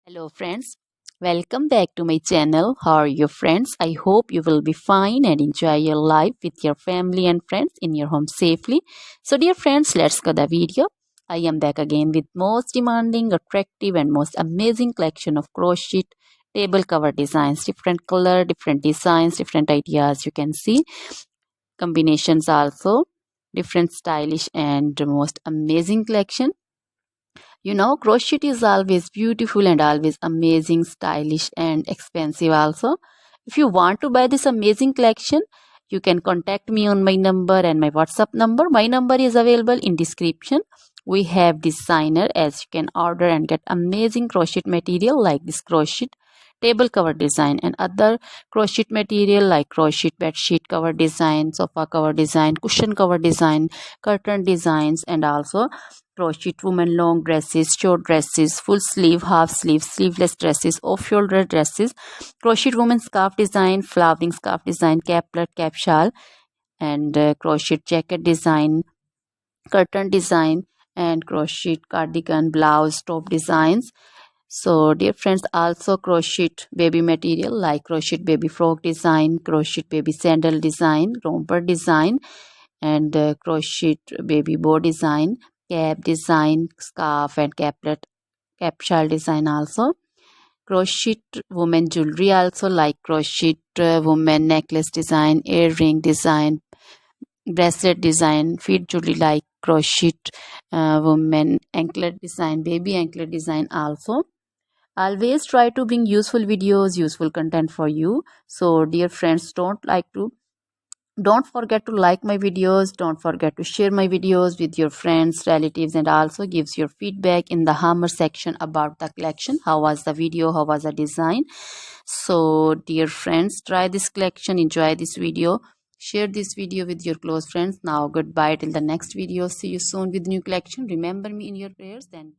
Hello friends, welcome back to my channel. How are you friends? I hope you will be fine and enjoy your life with your family and friends in your home safely. So dear friends, let's go the video. I am back again with most demanding, attractive and most amazing collection of crochet table cover designs. Different color, different designs, different ideas you can see. Combinations also. Different stylish and most amazing collection. Crochet is always beautiful and always amazing, stylish and expensive also. If you want to buy this amazing collection, you can contact me on my number and my WhatsApp number. My number is available in description. We have designer as you can order and get amazing crochet material like this crochet table cover design and other crochet material like crochet bed sheet cover design, sofa cover design, cushion cover design, curtain designs and also crochet women long dresses, short dresses, full sleeve, half sleeve, sleeveless dresses, off shoulder dresses, crochet woman scarf design, flowering scarf design, caplet, cap shawl, and crochet jacket design, curtain design, and crochet cardigan, blouse, top designs. So dear friends, also crochet baby material like crochet baby frock design, crochet baby sandal design, romper design, and crochet baby bow design, cap design, scarf and caplet, cap shawl design also. Crochet woman jewelry also like crochet woman necklace design, earring design, bracelet design, feet jewelry like crochet woman anklet design, baby anklet design also. Always try to bring useful videos, useful content for you. So dear friends, don't forget to like my videos, don't forget to share my videos with your friends, relatives, and also gives your feedback in the hammer section about the collection. How was the video, how was the design? So dear friends, try this collection, enjoy this video, share this video with your close friends. Now goodbye till the next video. See you soon with new collection. Remember me in your prayers. Then